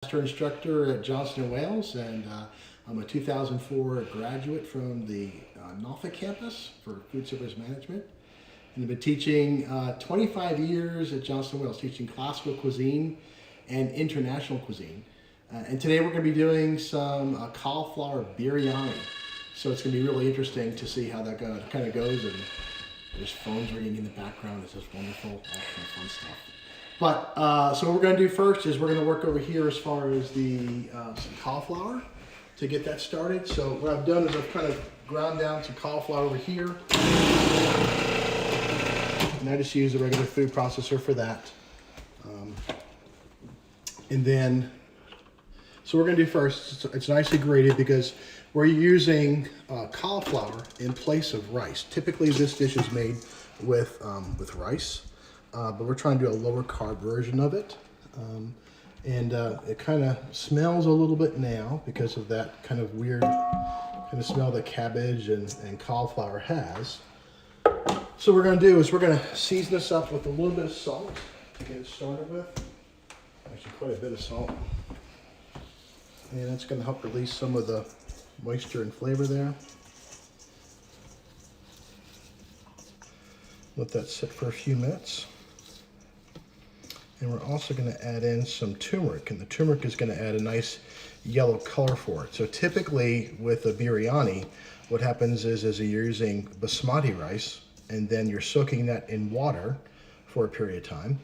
Master instructor at Johnson & Wales, and I'm a 2004 graduate from the Norfolk campus for food service management. And I've been teaching 25 years at Johnson & Wales, teaching classical cuisine and international cuisine. And today we're going to be doing some cauliflower biryani. So it's going to be really interesting to see how that kind of goes. And there's phones ringing in the background. It's just wonderful, all kind of fun stuff. But so what we're going to do first is we're going to work over here as far as the some cauliflower to get that started. So what I've done is I've kind of ground down some cauliflower over here, and I just use a regular food processor for that. And then, so we're going to do first, it's nicely grated because we're using cauliflower in place of rice. Typically this dish is made with rice. But we're trying to do a lower carb version of it. It kind of smells a little bit now because of that kind of weird kind of smell that cabbage and cauliflower has. So what we're going to do is we're going to season this up with a little bit of salt to get it started with. Actually quite a bit of salt. And that's going to help release some of the moisture and flavor there. Let that sit for a few minutes. And we're also going to add in some turmeric, and the turmeric is going to add a nice yellow color for it. So typically with a biryani, what happens is you're using basmati rice, and then you're soaking that in water for a period of time,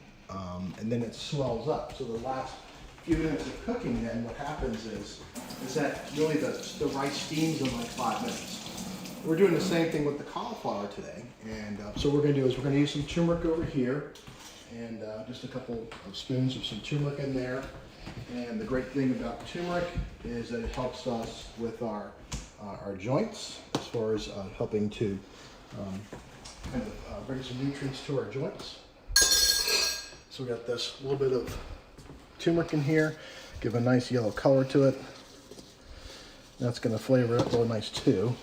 and then it swells up. So the last few minutes of cooking, then what happens is that really the rice steams in like 5 minutes. We're doing the same thing with the cauliflower today, and so what we're going to do is we're going to use some turmeric over here. And just a couple of spoons of some turmeric in there. And the great thing about turmeric is that it helps us with our joints as far as helping to kind of bring some nutrients to our joints. So we got this little bit of turmeric in here, give a nice yellow color to it. That's going to flavor it really nice too.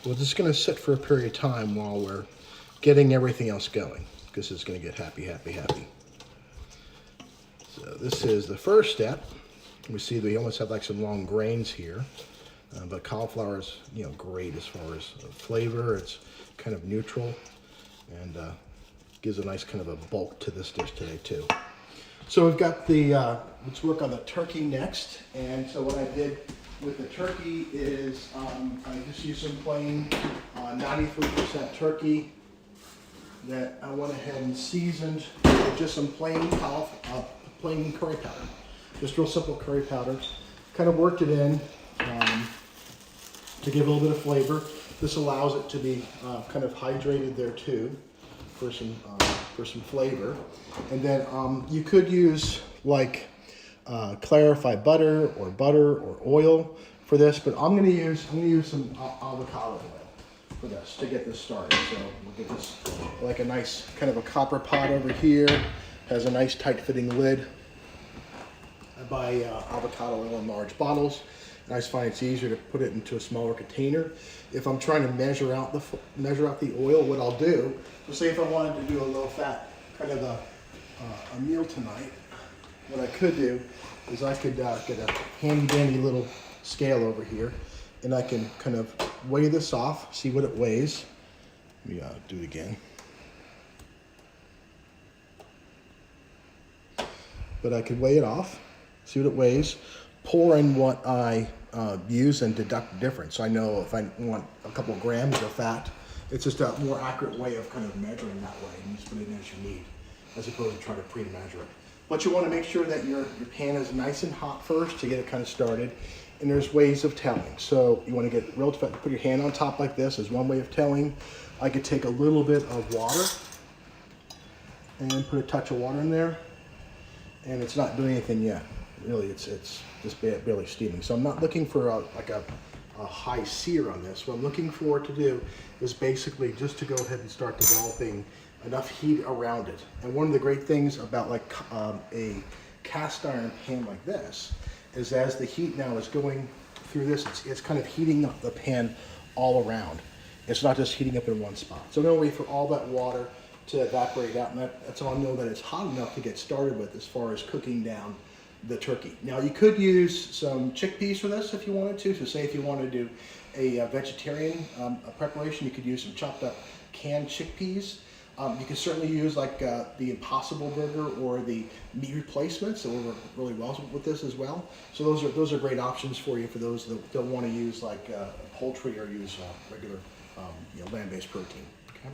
We're just going to sit for a period of time while we're getting everything else going, because it's going to get happy. So this is the first step. We see that we almost have like some long grains here, but cauliflower is great as far as flavor. It's kind of neutral and gives a nice kind of a bulk to this dish today too. So we've got the let's work on the turkey next. And so what I did with the turkey is I just used some plain 93% turkey that I went ahead and seasoned with just some plain curry powder. Just real simple curry powder. Kind of worked it in to give a little bit of flavor. This allows it to be kind of hydrated there too for some flavor. And then you could use like clarified butter or oil for this, but I'm gonna use some avocado oil for this to get this started. So we'll get this like a nice kind of a copper pot over here. Has a nice tight fitting lid. I buy avocado oil in large bottles, and I just find it's easier to put it into a smaller container. If I'm trying to measure out the oil, what I'll do, so say if I wanted to do a low fat kind of a meal tonight, what I could do is I could get a handy dandy little scale over here, and I can kind of weigh this off, see what it weighs. Let me do it again. But I could weigh it off, see what it weighs, pour in what I use and deduct the difference. So I know if I want a couple grams of fat, it's just a more accurate way of kind of measuring that way, and you just put it in as you need, as opposed to trying to pre-measure it. But you want to make sure that your pan is nice and hot first to get it kind of started. And there's ways of telling. So you want to get real, put your hand on top like this is one way of telling. I could take a little bit of water and put a touch of water in there, and it's not doing anything yet. Really, it's just barely steaming. So I'm not looking for a high sear on this. What I'm looking for to do is basically just to go ahead and start developing enough heat around it. And one of the great things about like a cast iron pan like this is as the heat now is going through this, it's kind of heating up the pan all around. It's not just heating up in one spot. So I'm gonna wait for all that water to evaporate out, and that's how I know that it's hot enough to get started with as far as cooking down the turkey. Now you could use some chickpeas for this if you wanted to. So say if you wanted to do a vegetarian preparation, you could use some chopped up canned chickpeas. You can certainly use like the Impossible Burger or the meat replacements that will work really well with this as well. So those are great options for you for those that don't want to use like poultry or use regular land-based protein. Okay.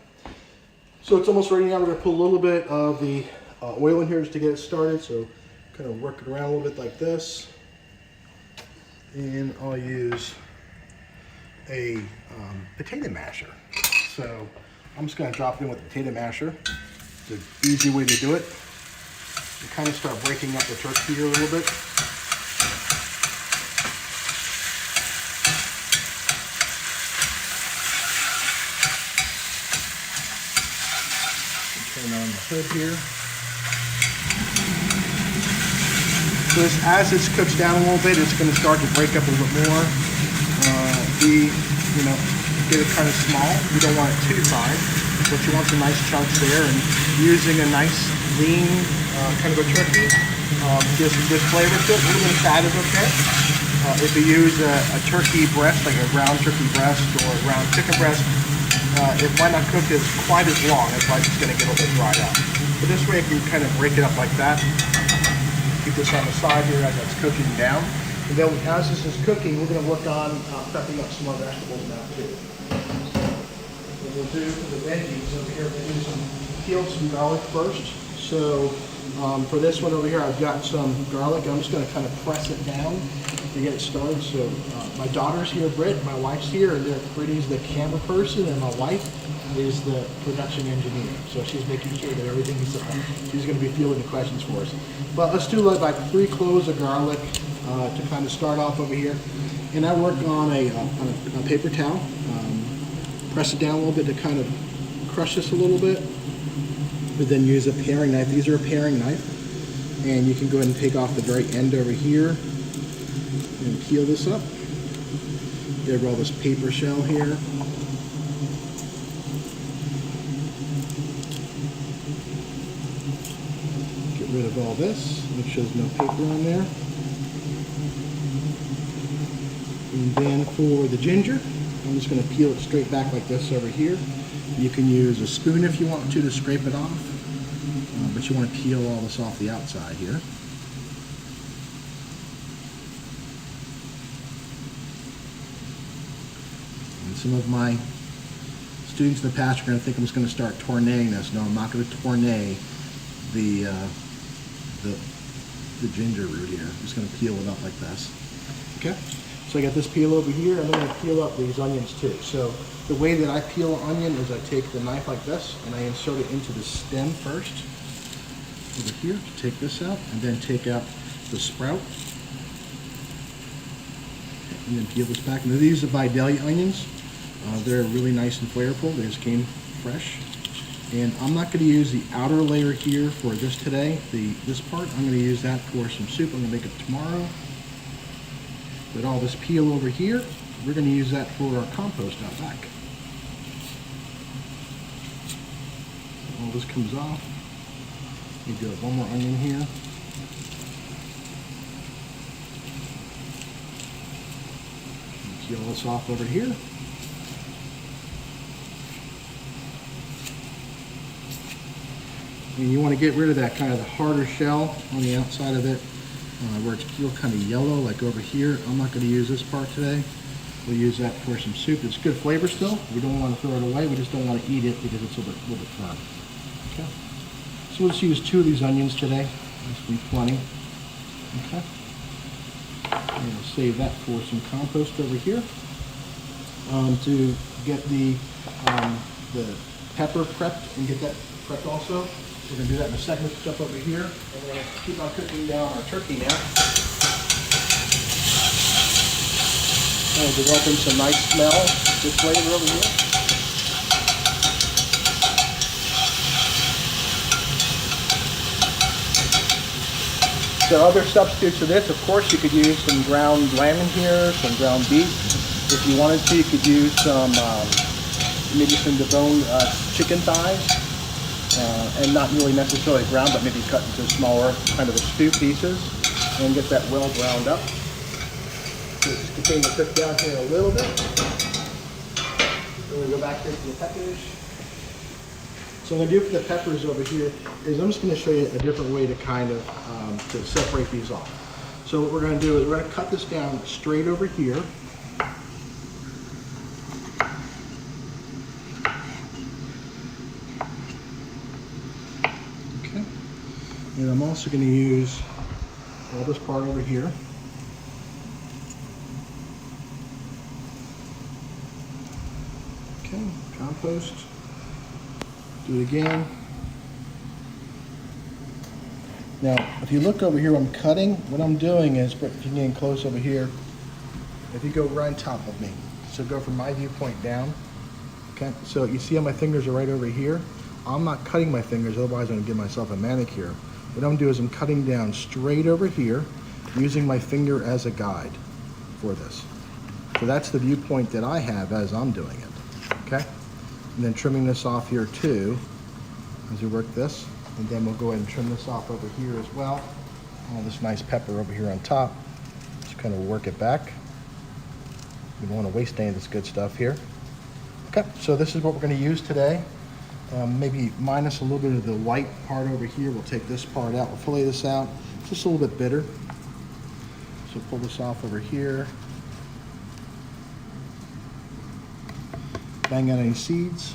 So it's almost ready now. We're going to put a little bit of the oil in here just to get it started. So kind of work it around a little bit like this. And I'll use a potato masher. So I'm just going to drop it in with the potato masher. It's an easy way to do it. You kind of start breaking up the turkey here a little bit. Turn on the hood here. So as this cooks down a little bit, it's going to start to break up a little bit more. Get it kind of small. You don't want it too fine, but you want some nice chunks there. And using a nice lean kind of a turkey gives some good flavor to it. A little bit of fat is okay. If you use a turkey breast, like a ground turkey breast or a ground chicken breast, it might not cook as quite as long. It's like it's going to get a little bit dried out. But this way, you can kind of break it up like that. Keep this on the side here as it's cooking down. And then as this is cooking, we're going to work on prepping up some other vegetables now too. What we'll do for the veggies over here, we'll do peel some garlic first. So for this one over here, I've got some garlic. I'm just going to kind of press it down to get it started. So my daughter's here, Britt, my wife's here, and Brittany's the camera person, and my wife is the production engineer. So she's making sure that everything's, she's going to be fielding the questions for us. But let's do like 3 cloves of garlic to kind of start off over here. And I work on a paper towel. Press it down a little bit to kind of crush this a little bit. But then use a paring knife. These are a paring knife. And you can go ahead and take off the very end over here and peel this up. Get rid of all this paper shell here. Get rid of all this. Make sure there's no paper on there. And then for the ginger, I'm just going to peel it straight back like this over here. You can use a spoon if you want to scrape it off, but you want to peel all this off the outside here. And some of my students in the past are going to think I'm just going to start tourneing this. No, I'm not going to tournee the ginger root here. I'm just going to peel it up like this. Okay. So I got this peel over here, and I'm going to peel up these onions too. So the way that I peel an onion is I take the knife like this, and I insert it into the stem first, over here, to take this out, and then take out the sprout, and then peel this back. And these are Vidalia onions. They're really nice and flavorful. They just came fresh. And I'm not going to use the outer layer here for this today, this part. I'm going to use that for some soup. I'm going to make it tomorrow. But all this peel over here, we're going to use that for our compost out back. All this comes off. We do one more onion here. Peel this off over here. And you want to get rid of that kind of the harder shell on the outside of it. Where it's still kind of yellow, like over here. I'm not going to use this part today. We'll use that for some soup. It's good flavor still. We don't want to throw it away. We just don't want to eat it because it's a little bit firm. Okay. So we'll just use 2 of these onions today. This will be plenty. Okay. And we'll save that for some compost over here. To get the pepper prepped and get that prepped also. We're going to do that in a second. Let's jump over here. And we're going to keep on cooking down our turkey now. Developing some nice smell, good flavor over here. So other substitutes of this, of course, you could use some ground lamb in here, some ground beef. If you wanted to, you could use some, maybe some deboned chicken thighs. And not really necessarily ground, but maybe cut into smaller kind of the stew pieces. and get that well browned up. So just continue to cook down here a little bit. Then we go back here to the peppers. So what I'm going to do for the peppers over here is I'm just going to show you a different way to kind of to separate these off. So what we're going to do is we're going to cut this down straight over here. Okay. And I'm also going to use all this part over here. Okay, compost. Do it again. Now, if you look over here, I'm cutting. What I'm doing is, if you're getting close over here, if you go right on top of me, so go from my viewpoint down. Okay, so you see how my fingers are right over here? I'm not cutting my fingers, otherwise I'm going to give myself a manicure. What I'm doing is I'm cutting down straight over here, using my finger as a guide for this. So that's the viewpoint that I have as I'm doing it. Okay? And then trimming this off here too, as we work this. And then we'll go ahead and trim this off over here as well. All this nice pepper over here on top. Just kind of work it back. We don't want to waste any of this good stuff here. Okay, so this is what we're going to use today. Maybe minus a little bit of the white part over here. We'll take this part out. We'll fillet this out. It's just a little bit bitter. So pull this off over here. Bang out any seeds.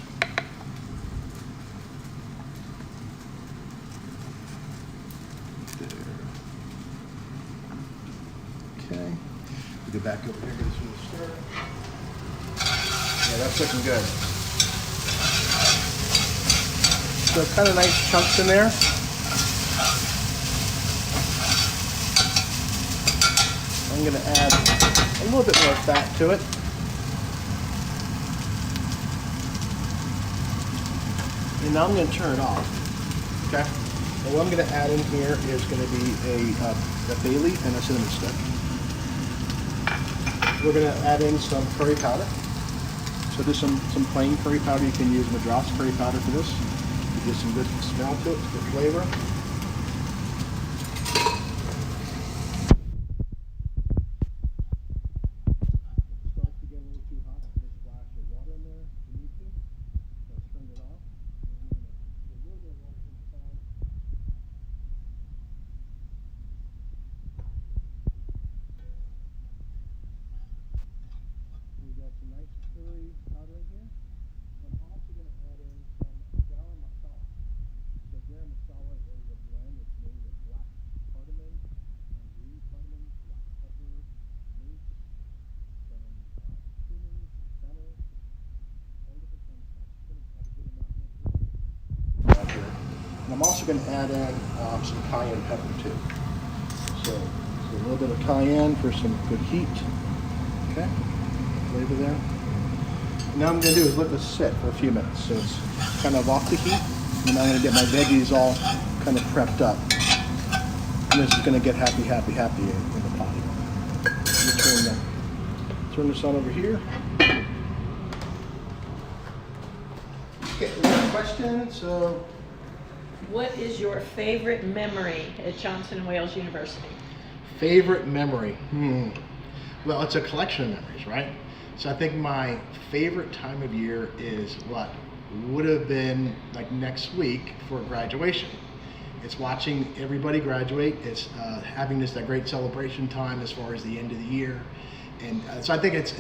There. Okay. We go back over here, get this a little stir. Yeah, that's looking good. So kind of nice chunks in there. I'm going to add a little bit more fat to it. And now I'm going to turn it off, okay? And what I'm going to add in here is going to be a bay leaf and a cinnamon stick. We're going to add in some curry powder. So there's some plain curry powder. You can use Madras curry powder for this. You get some good smell to it, good flavor. And I'm also going to add in some cayenne pepper too. So a little bit of cayenne for some good heat. Okay, flavor there. And now what I'm going to do is let this sit for a few minutes. So it's kind of off the heat. And I'm going to get my veggies all kind of prepped up. And this is going to get happy in the pot. Let me turn this on over here. Okay, we got a question. So, what is your favorite memory at Johnson & Wales University? Favorite memory? Well, it's a collection of memories, right? So I think my favorite time of year is what would have been like next week for graduation. It's watching everybody graduate. It's having that great celebration time as far as the end of the year. And so I think it's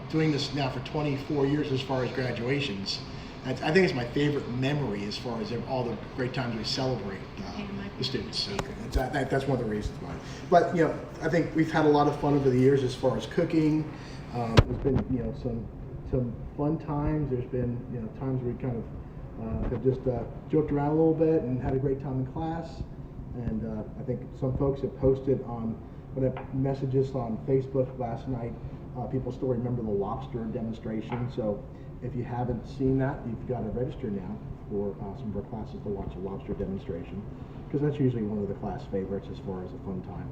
doing this now for 24 years as far as graduations. I think it's my favorite memory as far as all the great times we celebrate the students. So that's one of the reasons why. But I think we've had a lot of fun over the years as far as cooking. There's been some fun times. There's been times where we kind of have just joked around a little bit and had a great time in class. And I think some folks have posted on messages on Facebook last night. People still remember the lobster demonstration. So if you haven't seen that, you've got to register now for some of our classes to watch a lobster demonstration, because that's usually one of the class favorites as far as a fun time.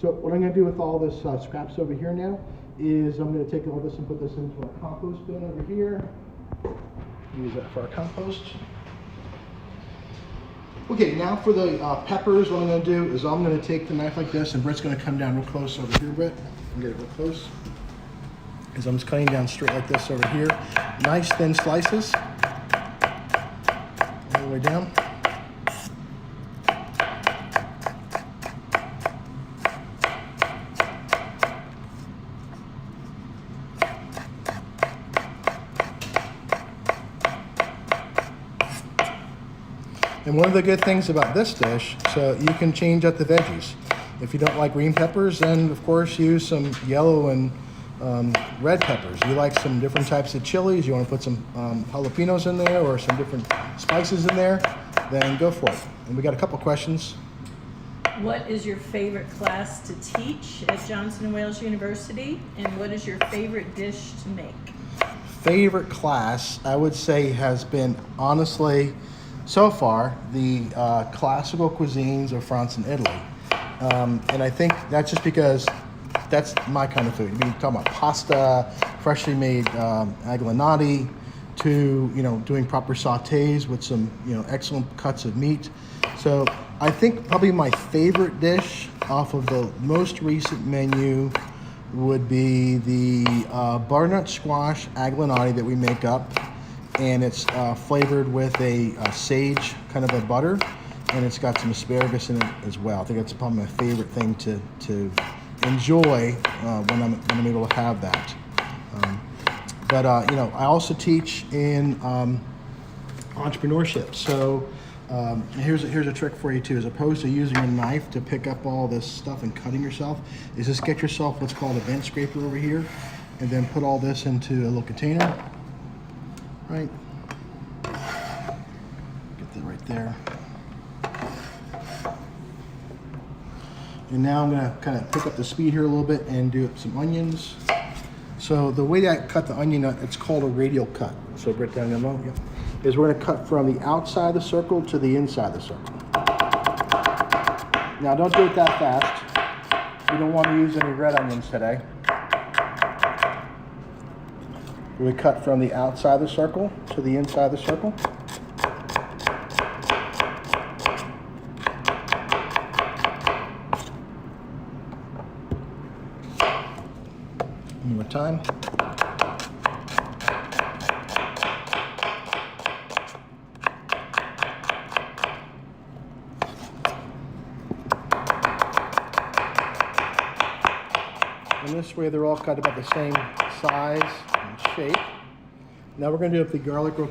So what I'm going to do with all this scraps over here now is I'm going to take all this and put this into our compost bin over here. Use that for our compost. Okay, now for the peppers, what I'm going to do is I'm going to take the knife like this, and Britt's going to come down real close over here, Britt. And get it real close. As I'm just cutting down straight like this over here. Nice thin slices. All the way down. And one of the good things about this dish, so you can change up the veggies. If you don't like green peppers, then of course use some yellow and red peppers. You like some different types of chilies, you want to put some jalapenos in there or some different spices in there, then go for it. And we got a couple questions. What is your favorite class to teach at Johnson & Wales University? And what is your favorite dish to make? Favorite class, I would say, has been honestly, so far, the classical cuisines of France and Italy. And I think that's just because that's my kind of food. I mean, talking about pasta, freshly made aglinati, to, you know, doing proper sautés with some, you know, excellent cuts of meat. So I think probably my favorite dish off of the most recent menu would be the butternut squash aglinati that we make up. And it's flavored with a sage kind of a butter, and it's got some asparagus in it as well. I think that's probably my favorite thing to enjoy when I'm able to have that. But you know, I also teach in entrepreneurship. So here's a trick for you too. As opposed to using a knife to pick up all this stuff and cutting yourself, is just get yourself what's called a vent scraper over here, and then put all this into a little container. Right, get that right there. And now I'm gonna kind of pick up the speed here a little bit and do some onions. So the way that I cut the onion, it's called a radial cut. So Britt, down in a moment, is we're gonna cut from the outside of the circle to the inside of the circle. Now don't do it that fast. We don't want to use any red onions today. We cut from the outside of the circle to the inside of the circle. One more time. And this way they're all cut about the same size and shape. Now we're going to do up the garlic real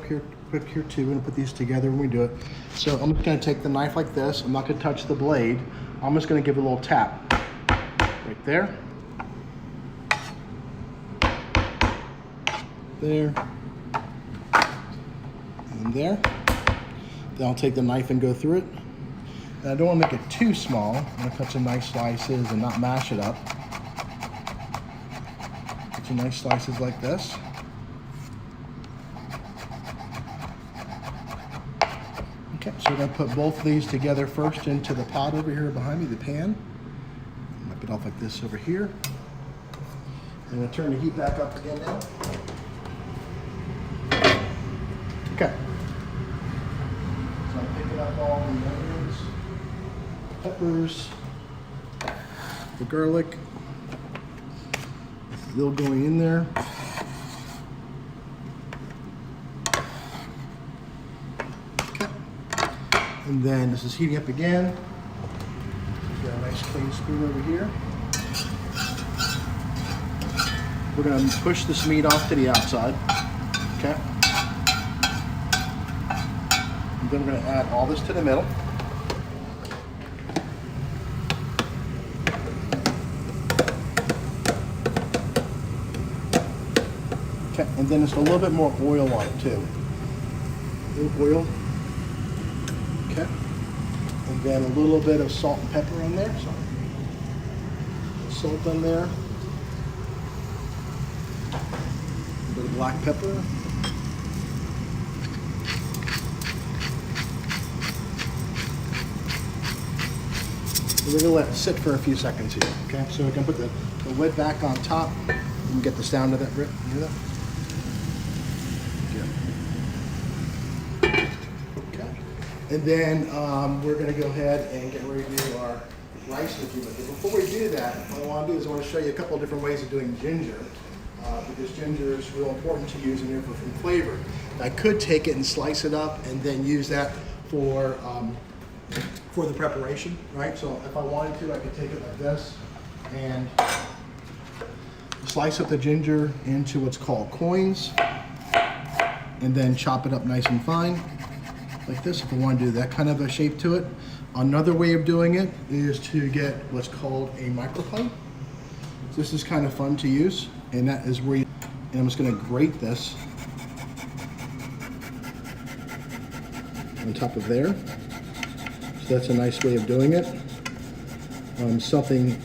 quick here too. We're going to put these together when we do it. So I'm just going to take the knife like this. I'm not going to touch the blade. I'm just going to give it a little tap. Right there. There. And there. Then I'll take the knife and go through it. And I don't want to make it too small. I'm going to cut some nice slices and not mash it up. Cut some nice slices like this. Okay, so we're going to put both of these together first into the pot over here behind me, the pan. Wipe it off like this over here. I'm going to turn the heat back up again now. Okay. So I'm picking up all the onions, peppers, the garlic. Still going in there. And then this is heating up again. Got a nice clean spoon over here. We're going to push this meat off to the outside. Okay. And then we're going to add all this to the middle. Okay. And then just a little bit more oil on it too. A little oil. Okay, and then a little bit of salt and pepper in there. Salt in there. A bit of black pepper. We're gonna let it sit for a few seconds here. Okay, so we can put the lid back on top. You can get the sound of that, Britt. You hear that? And then we're gonna go ahead and get ready to do our rice with you. But before we do that, what I wanna do is I wanna show you a couple of different ways of doing ginger. Because ginger is real important to use in here for flavor. I could take it and slice it up and then use that for the preparation, right? So if I wanted to, I could take it like this and slice up the ginger into what's called coins, and then chop it up nice and fine, like this, if I want to do that kind of a shape to it. Another way of doing it is to get what's called a microplane. So this is kind of fun to use, and that is where and I'm just going to grate this on top of there. So that's a nice way of doing it. Something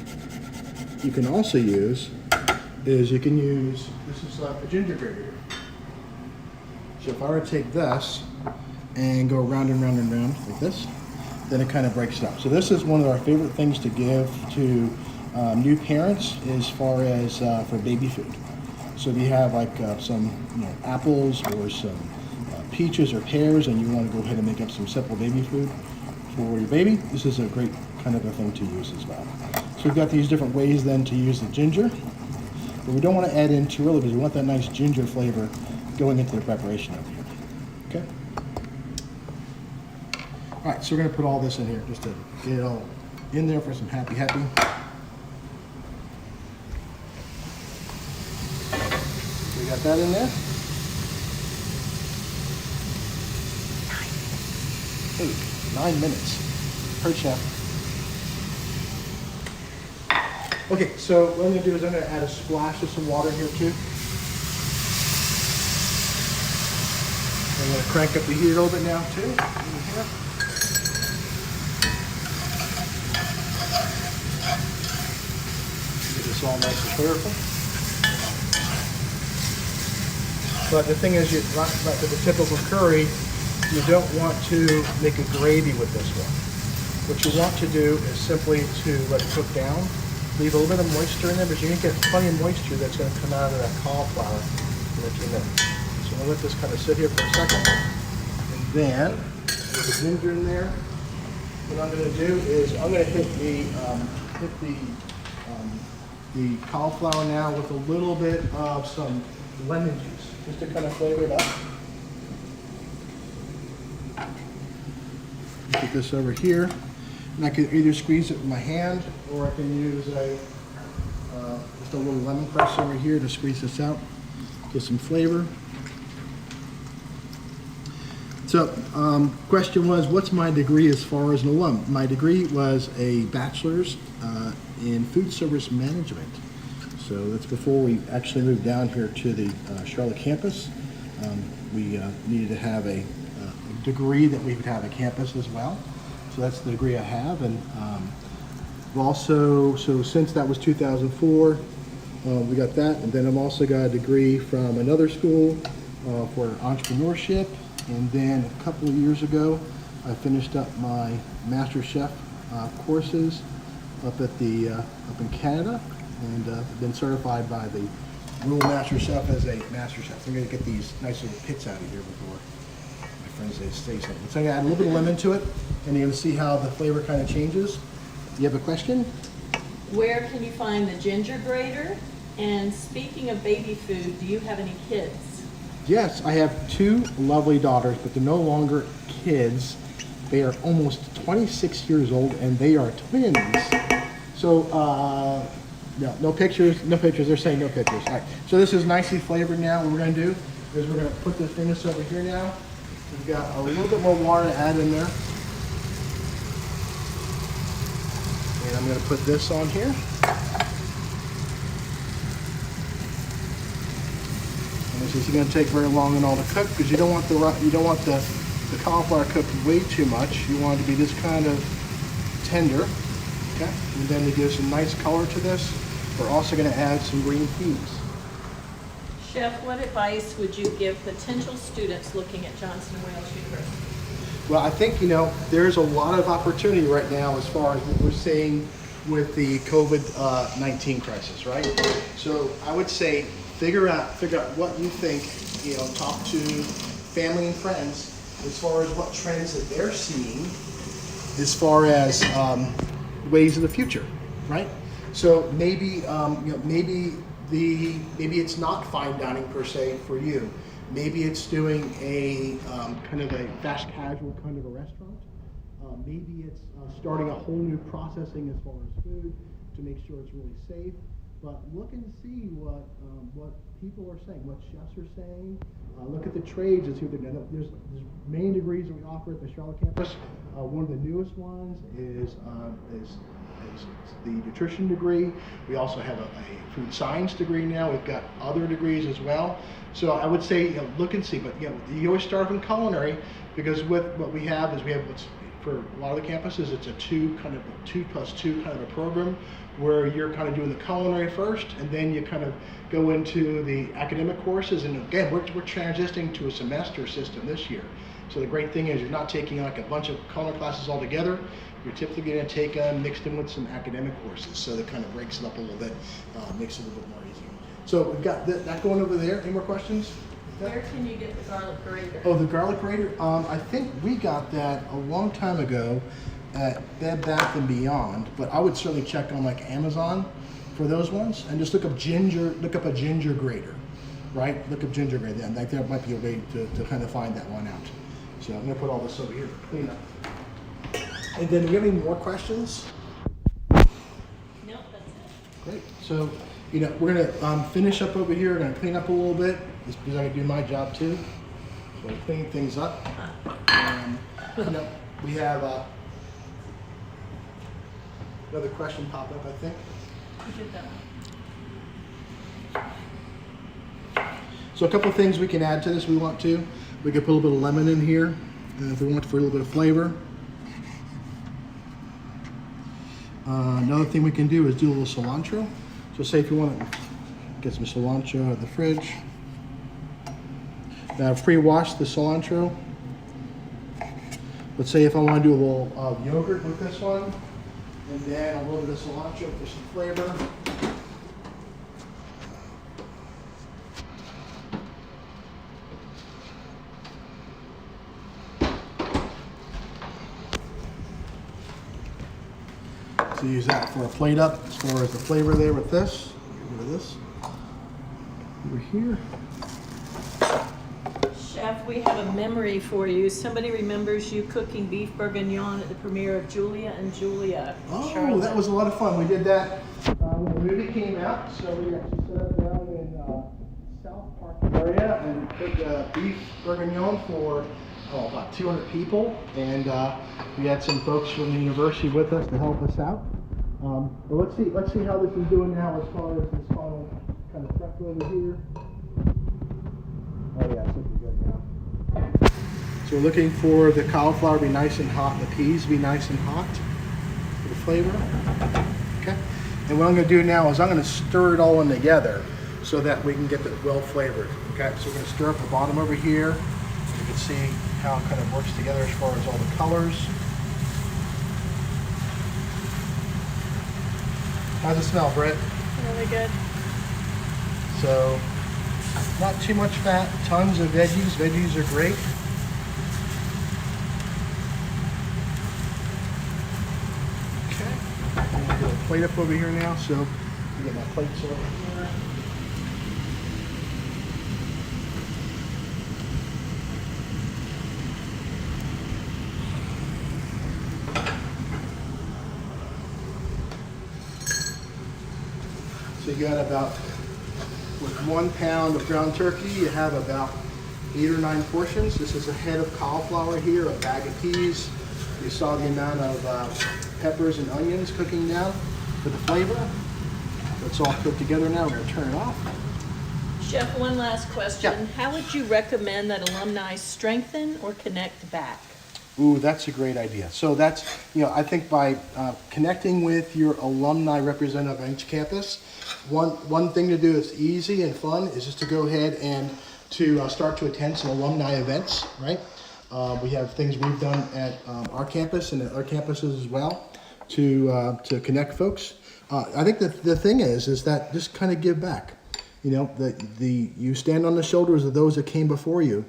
you can also use is this is a ginger grater. So if I were to take this and go round and round and round like this, then it kind of breaks it up. So this is one of our favorite things to give to new parents as far as for baby food. So if you have like some apples or some peaches or pears and you want to go ahead and make up some simple baby food for your baby, this is a great kind of a thing to use as well. So we've got these different ways then to use the ginger, but we don't want to add in too early because we want that nice ginger flavor going into the preparation over here. Okay? All right, so we're going to put all this in here just to get it all in there for some happy. We got that in there. Ooh, 9 minutes. Heard, chef. Okay, so what I'm going to do is I'm going to add a splash of some water in here too. I'm going to crank up the heat a little bit now too. In here. Get this all nice and flavorful. But the thing is, like with the typical curry, you don't want to make a gravy with this one. What you want to do is simply to let it cook down. Leave a little bit of moisture in there, but you're going to get plenty of moisture that's going to come out of that cauliflower in a few minutes. So I'm going to let this kind of sit here for a second. And then, with the ginger in there, what I'm going to do is I'm going to hit the cauliflower now with a little bit of some lemon juice, just to kind of flavor it up. Put this over here. And I can either squeeze it with my hand, or I can use just a little lemon press over here to squeeze this out, get some flavor. So, question was, what's my degree as far as an alum? My degree was a bachelor's in food service management. So that's before we actually moved down here to the Charlotte campus. We needed to have a degree that we would have a campus as well. So that's the degree I have, and also, so since that was 2004, we got that, and then I've also got a degree from another school for entrepreneurship, and then a couple of years ago, I finished up my Master Chef courses up in Canada, and been certified by the Rural Master Chef as a Master Chef. I'm going to get these nice little pits out of here before my friends say something. So I'm going to add a little bit of lemon to it, and you're going to see how the flavor kind of changes. You have a question? Where can you find the ginger grater? And speaking of baby food, do you have any kids? Yes, I have 2 lovely daughters, but they're no longer kids. They are almost 26 years old, and they are twins. So, no pictures. They're saying no pictures. All right. So this is nicely flavored now. What we're going to do is we're going to put this over here now. We've got a little bit more water to add in there. And I'm going to put this on here. And this isn't going to take very long and all to cook, because you don't want the cauliflower cooked way too much. You want it to be just kind of tender. Okay. And then to give some nice color to this, we're also going to add some green peas. Chef, what advice would you give potential students looking at Johnson & Wales University? Well, I think, there's a lot of opportunity right now as far as what we're seeing with the COVID-19 crisis, right? So I would say figure out what you think, talk to family and friends as far as what trends that they're seeing as far as ways of the future, right? So maybe maybe it's not fine dining per se for you. Maybe it's doing a kind of a fast casual kind of a restaurant. Maybe it's starting a whole new processing as far as food to make sure it's really safe. But look and see what people are saying, what chefs are saying. Look at the trades and see what they're doing. There's main degrees that we offer at the Charlotte campus. One of the newest ones is the nutrition degree. We also have a food science degree now. We've got other degrees as well. So I would say, look and see. But you always start from culinary, because with what we have is what's for a lot of the campuses, it's a 2 plus 2 kind of a program, where you're kind of doing the culinary first, and then you kind of go into the academic courses. And again, we're transitioning to a semester system this year. So the great thing is you're not taking like a bunch of culinary classes all together. You're typically going to take them, mix them with some academic courses. So that kind of breaks it up a little bit, makes it a little bit more easy. So we've got that going over there. Any more questions? Where can you get the garlic grater? Oh, the garlic grater. I think we got that a long time ago at Bed Bath & Beyond, but I would certainly check on like Amazon for those ones, and just look up a ginger grater, right? Look up ginger grater, and like there might be a way to kind of find that one out. So I'm gonna put all this over here to clean up. And then, do you have any more questions? Nope, that's it. Great. So, we're gonna finish up over here. We're gonna clean up a little bit, just because I can do my job too. So clean things up. We have another question pop up, I think. You did that one. So a couple of things we can add to this. We could put a little bit of lemon in here, and if we want for a little bit of flavor. Another thing we can do is do a little cilantro. So say if you want to get some cilantro out of the fridge. Now I've pre-washed the cilantro. Let's say if I want to do a little yogurt with this one, and then a little bit of cilantro for some flavor. So use that for a plate up as far as the flavor there with this. Get rid of this. Over here. Chef, we have a memory for you. Somebody remembers you cooking beef bourguignon at the premiere of Julia and Julia. Oh, Charlotte. that was a lot of fun. We did that when the movie came out. So we actually set up down in South Park area and cooked beef bourguignon for about 200 people. And we had some folks from the university with us to help us out. But let's see how this is doing now as far as this final kind of prep over here. Oh yeah, it's looking good now. So we're looking for the cauliflower to be nice and hot, and the peas to be nice and hot for the flavor. Okay. And what I'm going to do now is I'm going to stir it all in together so that we can get it well flavored. Okay. So we're going to stir up the bottom over here. You can see how it kind of works together as far as all the colors. How's it smell, Britt? Really good. So, not too much fat, tons of veggies. Veggies are great. Okay. I'm going to get a plate up over here now, so I get my plates over here. So you got about, with 1 pound of ground turkey, you have about 8 or 9 portions. This is a head of cauliflower here, a bag of peas. You saw the amount of peppers and onions cooking down for the flavor. It's all cooked together now. We're going to turn it off. Chef, one last question. Yeah. How would you recommend that alumni strengthen or connect back? Ooh, that's a great idea. So that's, I think by connecting with your alumni representative on each campus, one thing to do that's easy and fun is just to go ahead and to start to attend some alumni events, right? We have things we've done at our campus and at other campuses as well to connect folks. I think the thing is that just kind of give back. You stand on the shoulders of those that came before you,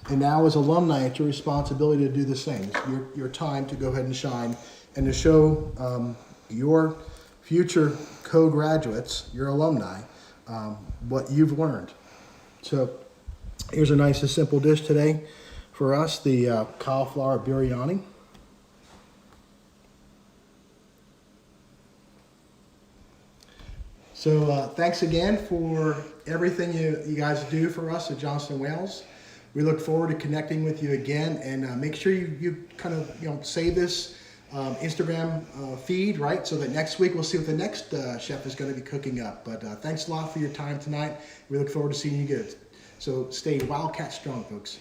And now as alumni, it's your responsibility to do the same. It's your time to go ahead and shine and to show your future co-graduates, your alumni, what you've learned. So here's a nice and simple dish today for us, the cauliflower biryani. So thanks again for everything you guys do for us at Johnson & Wales. We look forward to connecting with you again, and make sure you kind of save this Instagram feed, right? So that next week we'll see what the next chef is going to be cooking up. But thanks a lot for your time tonight. We look forward to seeing you good. So stay Wildcat strong, folks.